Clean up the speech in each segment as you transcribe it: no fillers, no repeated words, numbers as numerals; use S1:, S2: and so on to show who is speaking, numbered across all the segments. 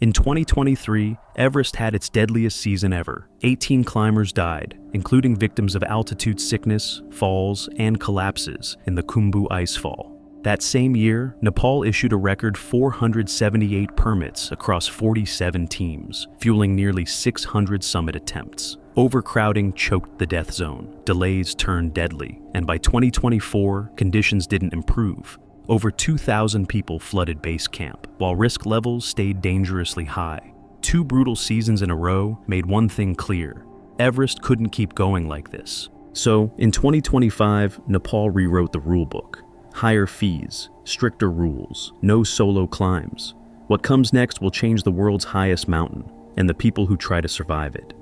S1: In 2023, Everest had its deadliest season ever. 18 climbers died, including victims of altitude sickness, falls, and collapses in the Khumbu Icefall. That same year, Nepal issued a record 478 permits across 47 teams, fueling nearly 600 summit attempts. Overcrowding choked the death zone, delays turned deadly, and by 2024, conditions didn't improve. Over 2,000 people flooded base camp, while risk levels stayed dangerously high. 2 brutal seasons in a row made one thing clear: Everest couldn't keep going like this. So, in 2025, Nepal rewrote the rulebook. Higher fees, stricter rules, no solo climbs. What comes next will change the world's highest mountain and the people who try to survive it.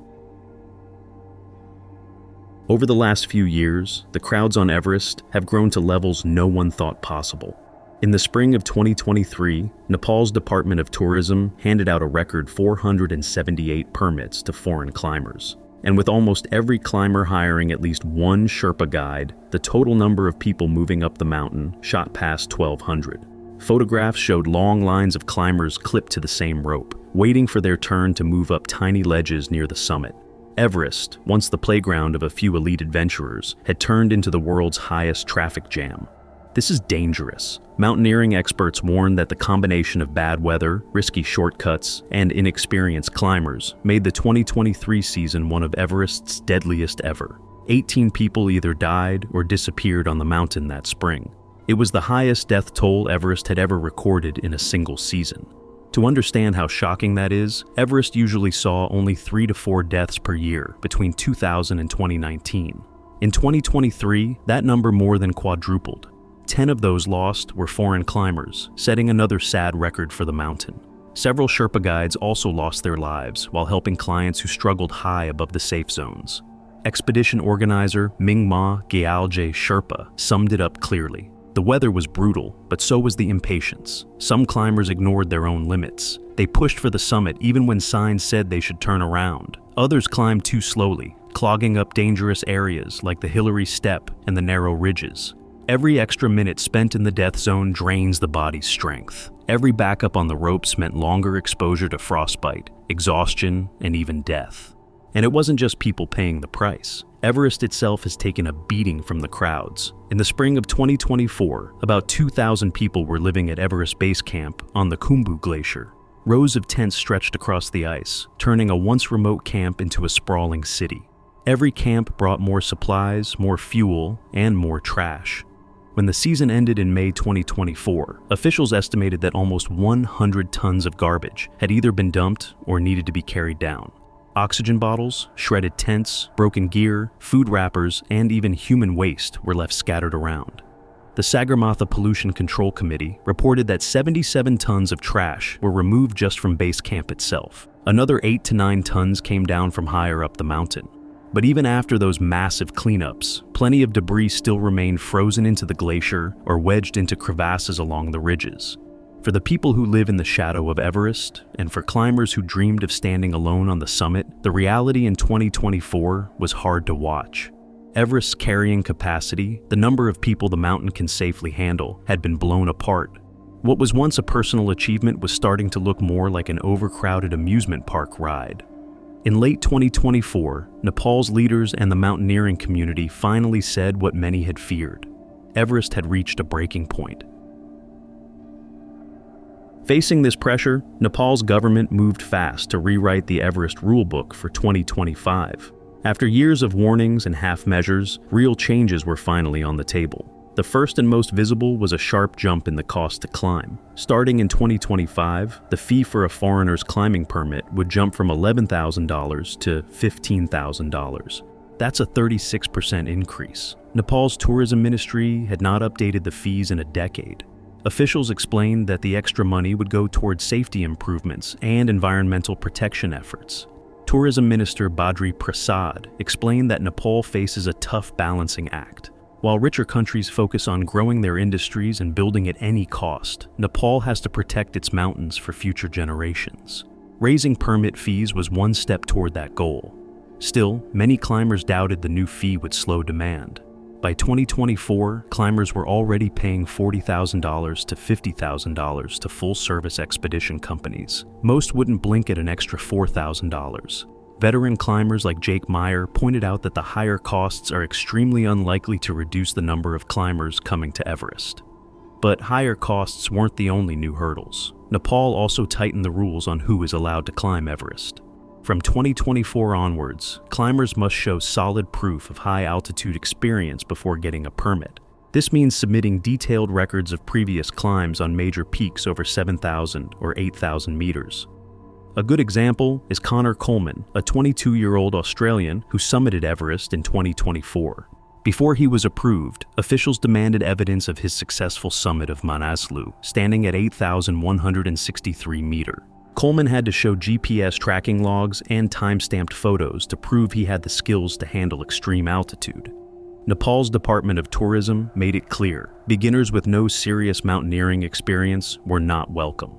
S1: Over the last few years, the crowds on Everest have grown to levels no one thought possible. In the spring of 2023, Nepal's Department of Tourism handed out a record 478 permits to foreign climbers. And with almost every climber hiring at least one Sherpa guide, the total number of people moving up the mountain shot past 1,200. Photographs showed long lines of climbers clipped to the same rope, waiting for their turn to move up tiny ledges near the summit. Everest, once the playground of a few elite adventurers, had turned into the world's highest traffic jam. This is dangerous. Mountaineering experts warn that the combination of bad weather, risky shortcuts, and inexperienced climbers made the 2023 season one of Everest's deadliest ever. 18 people either died or disappeared on the mountain that spring. It was the highest death toll Everest had ever recorded in a single season. To understand how shocking that is, Everest usually saw only 3 to 4 deaths per year between 2000 and 2019. In 2023, that number more than quadrupled. 10 of those lost were foreign climbers, setting another sad record for the mountain. Several Sherpa guides also lost their lives while helping clients who struggled high above the safe zones. Expedition organizer Mingma Gyalje Sherpa summed it up clearly. The weather was brutal, but so was the impatience. Some climbers ignored their own limits. They pushed for the summit even when signs said they should turn around. Others climbed too slowly, clogging up dangerous areas like the Hillary Step and the narrow ridges. Every extra minute spent in the death zone drains the body's strength. Every backup on the ropes meant longer exposure to frostbite, exhaustion, and even death. And it wasn't just people paying the price. Everest itself has taken a beating from the crowds. In the spring of 2024, about 2,000 people were living at Everest Base Camp on the Khumbu Glacier. Rows of tents stretched across the ice, turning a once remote camp into a sprawling city. Every camp brought more supplies, more fuel, and more trash. When the season ended in May 2024, officials estimated that almost 100 tons of garbage had either been dumped or needed to be carried down. Oxygen bottles, shredded tents, broken gear, food wrappers, and even human waste were left scattered around. The Sagarmatha Pollution Control Committee reported that 77 tons of trash were removed just from base camp itself. Another 8 to 9 tons came down from higher up the mountain. But even after those massive cleanups, plenty of debris still remained frozen into the glacier or wedged into crevasses along the ridges. For the people who live in the shadow of Everest, and for climbers who dreamed of standing alone on the summit, the reality in 2024 was hard to watch. Everest's carrying capacity, the number of people the mountain can safely handle, had been blown apart. What was once a personal achievement was starting to look more like an overcrowded amusement park ride. In late 2024, Nepal's leaders and the mountaineering community finally said what many had feared. Everest had reached a breaking point. Facing this pressure, Nepal's government moved fast to rewrite the Everest rulebook for 2025. After years of warnings and half measures, real changes were finally on the table. The first and most visible was a sharp jump in the cost to climb. Starting in 2025, the fee for a foreigner's climbing permit would jump from $11,000 to $15,000. That's a 36% increase. Nepal's tourism ministry had not updated the fees in a decade. Officials explained that the extra money would go toward safety improvements and environmental protection efforts. Tourism Minister Badri Prasad explained that Nepal faces a tough balancing act. While richer countries focus on growing their industries and building at any cost, Nepal has to protect its mountains for future generations. Raising permit fees was one step toward that goal. Still, many climbers doubted the new fee would slow demand. By 2024, climbers were already paying $40,000 to $50,000 to full-service expedition companies. Most wouldn't blink at an extra $4,000. Veteran climbers like Jake Meyer pointed out that the higher costs are extremely unlikely to reduce the number of climbers coming to Everest. But higher costs weren't the only new hurdles. Nepal also tightened the rules on who is allowed to climb Everest. From 2024 onwards, climbers must show solid proof of high-altitude experience before getting a permit. This means submitting detailed records of previous climbs on major peaks over 7,000 or 8,000 meters. A good example is Connor Coleman, a 22-year-old Australian who summited Everest in 2024. Before he was approved, officials demanded evidence of his successful summit of Manaslu, standing at 8,163 meters. Coleman had to show GPS tracking logs and time-stamped photos to prove he had the skills to handle extreme altitude. Nepal's Department of Tourism made it clear beginners with no serious mountaineering experience were not welcome.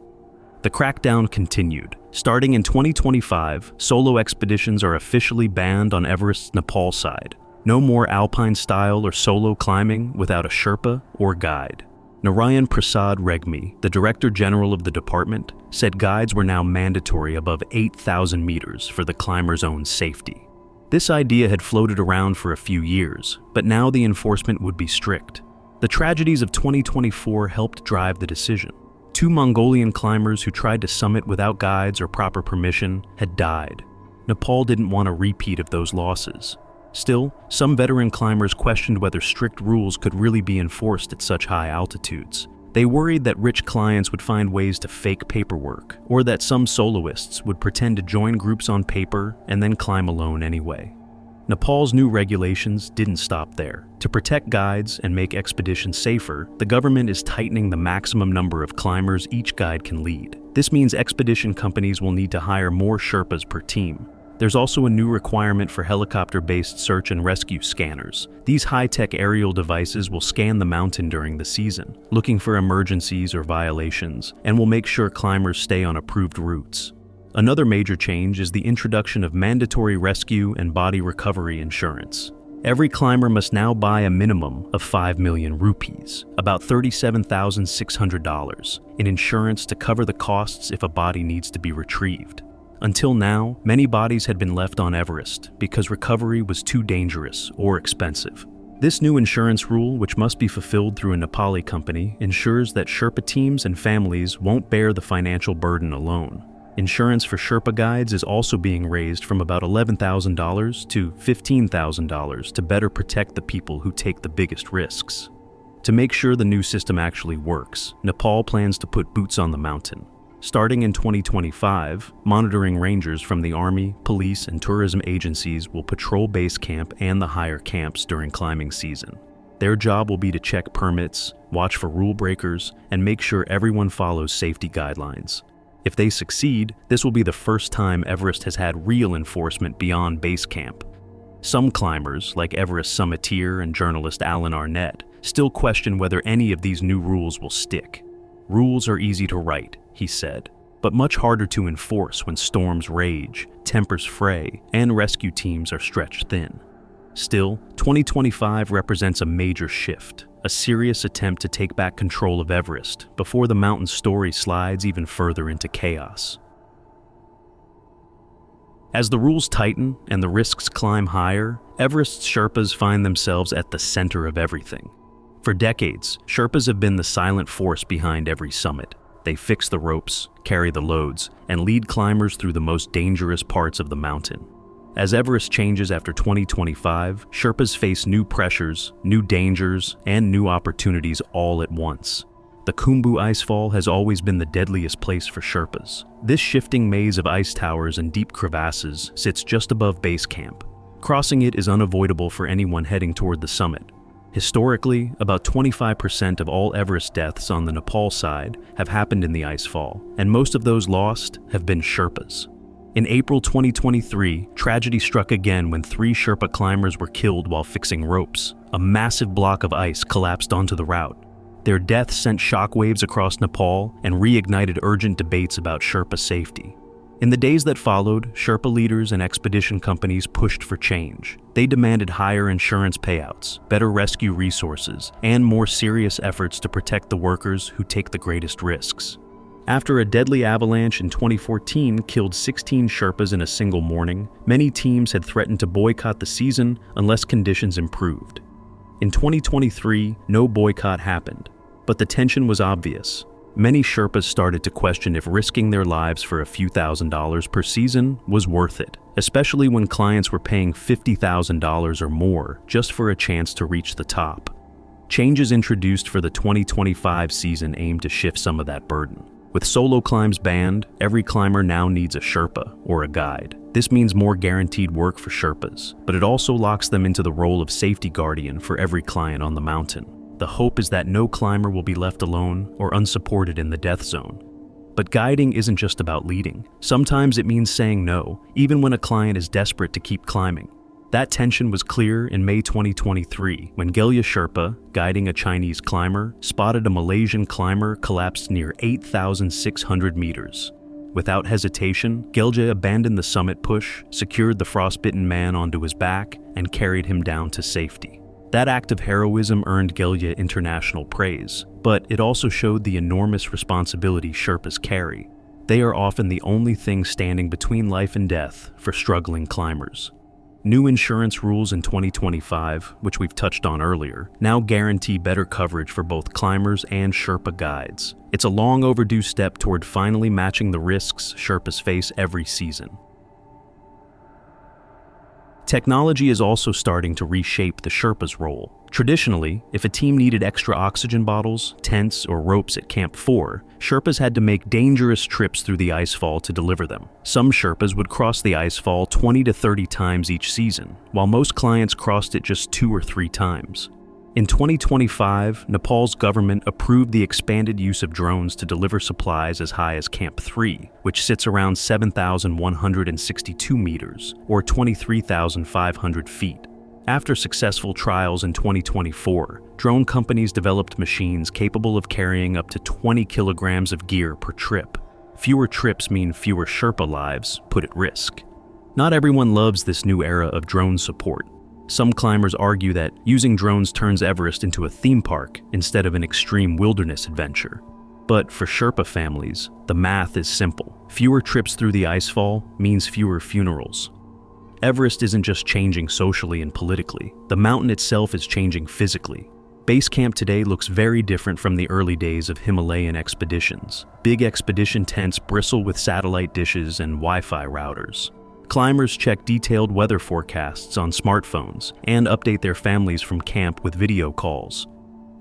S1: The crackdown continued. Starting in 2025, solo expeditions are officially banned on Everest's Nepal side. No more alpine-style or solo climbing without a Sherpa or guide. Narayan Prasad Regmi, the Director General of the department, said guides were now mandatory above 8,000 meters for the climber's own safety. This idea had floated around for a few years, but now the enforcement would be strict. The tragedies of 2024 helped drive the decision. 2 Mongolian climbers who tried to summit without guides or proper permission had died. Nepal didn't want a repeat of those losses. Still, some veteran climbers questioned whether strict rules could really be enforced at such high altitudes. They worried that rich clients would find ways to fake paperwork, or that some soloists would pretend to join groups on paper and then climb alone anyway. Nepal's new regulations didn't stop there. To protect guides and make expeditions safer, the government is tightening the maximum number of climbers each guide can lead. This means expedition companies will need to hire more Sherpas per team. There's also a new requirement for helicopter-based search and rescue scanners. These high-tech aerial devices will scan the mountain during the season, looking for emergencies or violations, and will make sure climbers stay on approved routes. Another major change is the introduction of mandatory rescue and body recovery insurance. Every climber must now buy a minimum of 5 million rupees, about $37,600, in insurance to cover the costs if a body needs to be retrieved. Until now, many bodies had been left on Everest because recovery was too dangerous or expensive. This new insurance rule, which must be fulfilled through a Nepali company, ensures that Sherpa teams and families won't bear the financial burden alone. Insurance for Sherpa guides is also being raised from about $11,000 to $15,000 to better protect the people who take the biggest risks. To make sure the new system actually works, Nepal plans to put boots on the mountain. Starting in 2025, monitoring rangers from the Army, police, and tourism agencies will patrol base camp and the higher camps during climbing season. Their job will be to check permits, watch for rule breakers, and make sure everyone follows safety guidelines. If they succeed, this will be the first time Everest has had real enforcement beyond base camp. Some climbers, like Everest summiteer and journalist Alan Arnett, still question whether any of these new rules will stick. Rules are easy to write, he said, but much harder to enforce when storms rage, tempers fray, and rescue teams are stretched thin. Still, 2025 represents a major shift, a serious attempt to take back control of Everest before the mountain's story slides even further into chaos. As the rules tighten and the risks climb higher, Everest's Sherpas find themselves at the center of everything. For decades, Sherpas have been the silent force behind every summit. They fix the ropes, carry the loads, and lead climbers through the most dangerous parts of the mountain. As Everest changes after 2025, Sherpas face new pressures, new dangers, and new opportunities all at once. The Khumbu Icefall has always been the deadliest place for Sherpas. This shifting maze of ice towers and deep crevasses sits just above base camp. Crossing it is unavoidable for anyone heading toward the summit. Historically, about 25% of all Everest deaths on the Nepal side have happened in the icefall, and most of those lost have been Sherpas. In April 2023, tragedy struck again when 3 Sherpa climbers were killed while fixing ropes. A massive block of ice collapsed onto the route. Their deaths sent shockwaves across Nepal and reignited urgent debates about Sherpa safety. In the days that followed, Sherpa leaders and expedition companies pushed for change. They demanded higher insurance payouts, better rescue resources, and more serious efforts to protect the workers who take the greatest risks. After a deadly avalanche in 2014 killed 16 Sherpas in a single morning, many teams had threatened to boycott the season unless conditions improved. In 2023, no boycott happened, but the tension was obvious. Many Sherpas started to question if risking their lives for a few $1,000s per season was worth it, especially when clients were paying $50,000 or more just for a chance to reach the top. Changes introduced for the 2025 season aimed to shift some of that burden. With solo climbs banned, every climber now needs a Sherpa or a guide. This means more guaranteed work for Sherpas, but it also locks them into the role of safety guardian for every client on the mountain. The hope is that no climber will be left alone or unsupported in the death zone. But guiding isn't just about leading. Sometimes it means saying no, even when a client is desperate to keep climbing. That tension was clear in May 2023 when Gelya Sherpa, guiding a Chinese climber, spotted a Malaysian climber collapsed near 8,600 meters. Without hesitation, Gelya abandoned the summit push, secured the frostbitten man onto his back, and carried him down to safety. That act of heroism earned Gelya international praise, but it also showed the enormous responsibility Sherpas carry. They are often the only thing standing between life and death for struggling climbers. New insurance rules in 2025, which we've touched on earlier, now guarantee better coverage for both climbers and Sherpa guides. It's a long overdue step toward finally matching the risks Sherpas face every season. Technology is also starting to reshape the Sherpa's role. Traditionally, if a team needed extra oxygen bottles, tents, or ropes at Camp 4, Sherpas had to make dangerous trips through the icefall to deliver them. Some Sherpas would cross the icefall 20 to 30 times each season, while most clients crossed it just 2 or 3 times. In 2025, Nepal's government approved the expanded use of drones to deliver supplies as high as Camp 3, which sits around 7,162 meters, or 23,500 feet. After successful trials in 2024, drone companies developed machines capable of carrying up to 20 kilograms of gear per trip. Fewer trips mean fewer Sherpa lives put at risk. Not everyone loves this new era of drone support. Some climbers argue that using drones turns Everest into a theme park instead of an extreme wilderness adventure. But for Sherpa families, the math is simple. Fewer trips through the icefall means fewer funerals. Everest isn't just changing socially and politically. The mountain itself is changing physically. Base camp today looks very different from the early days of Himalayan expeditions. Big expedition tents bristle with satellite dishes and Wi-Fi routers. Climbers check detailed weather forecasts on smartphones and update their families from camp with video calls.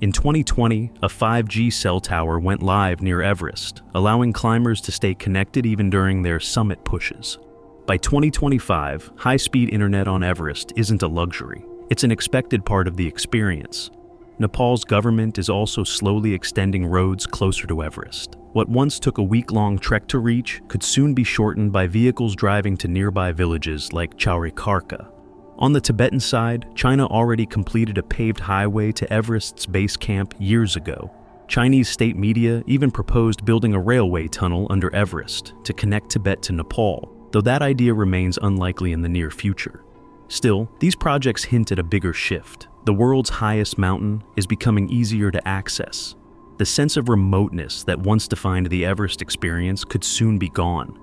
S1: In 2020, a 5G cell tower went live near Everest, allowing climbers to stay connected even during their summit pushes. By 2025, high-speed internet on Everest isn't a luxury. It's an expected part of the experience. Nepal's government is also slowly extending roads closer to Everest. What once took a week-long trek to reach could soon be shortened by vehicles driving to nearby villages like Chaurikarka. On the Tibetan side, China already completed a paved highway to Everest's base camp years ago. Chinese state media even proposed building a railway tunnel under Everest to connect Tibet to Nepal, though that idea remains unlikely in the near future. Still, these projects hint at a bigger shift. The world's highest mountain is becoming easier to access. The sense of remoteness that once defined the Everest experience could soon be gone.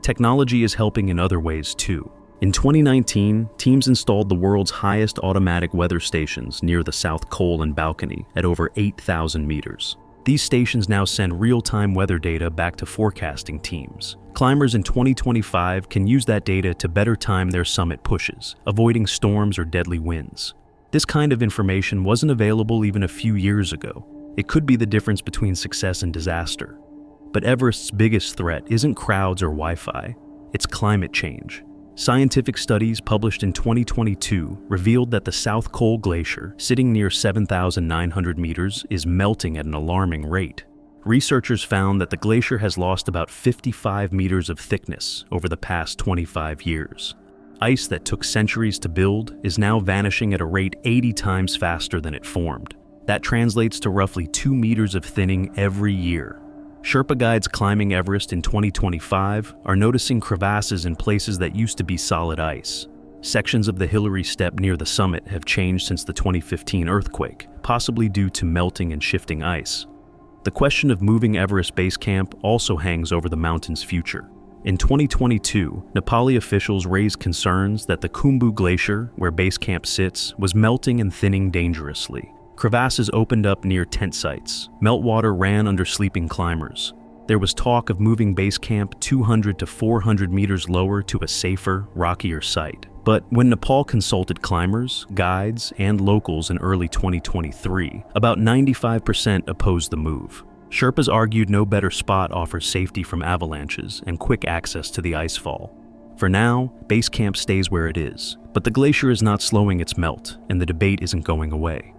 S1: Technology is helping in other ways too. In 2019, teams installed the world's highest automatic weather stations near the South Col and balcony at over 8,000 meters. These stations now send real-time weather data back to forecasting teams. Climbers in 2025 can use that data to better time their summit pushes, avoiding storms or deadly winds. This kind of information wasn't available even a few years ago. It could be the difference between success and disaster. But Everest's biggest threat isn't crowds or Wi-Fi, it's climate change. Scientific studies published in 2022 revealed that the South Col Glacier, sitting near 7,900 meters, is melting at an alarming rate. Researchers found that the glacier has lost about 55 meters of thickness over the past 25 years. Ice that took centuries to build is now vanishing at a rate 80 times faster than it formed. That translates to roughly 2 meters of thinning every year. Sherpa guides climbing Everest in 2025 are noticing crevasses in places that used to be solid ice. Sections of the Hillary Step near the summit have changed since the 2015 earthquake, possibly due to melting and shifting ice. The question of moving Everest Base Camp also hangs over the mountain's future. In 2022, Nepali officials raised concerns that the Khumbu Glacier, where Base Camp sits, was melting and thinning dangerously. Crevasses opened up near tent sites. Meltwater ran under sleeping climbers. There was talk of moving Base Camp 200 to 400 meters lower to a safer, rockier site. But when Nepal consulted climbers, guides, and locals in early 2023, about 95% opposed the move. Sherpas argued no better spot offers safety from avalanches and quick access to the icefall. For now, Base Camp stays where it is, but the glacier is not slowing its melt, and the debate isn't going away.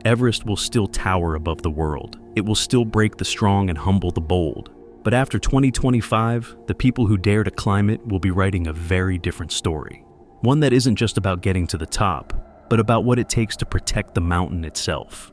S1: Everest will still tower above the world. It will still break the strong and humble the bold. But after 2025, the people who dare to climb it will be writing a very different story. One that isn't just about getting to the top, but about what it takes to protect the mountain itself.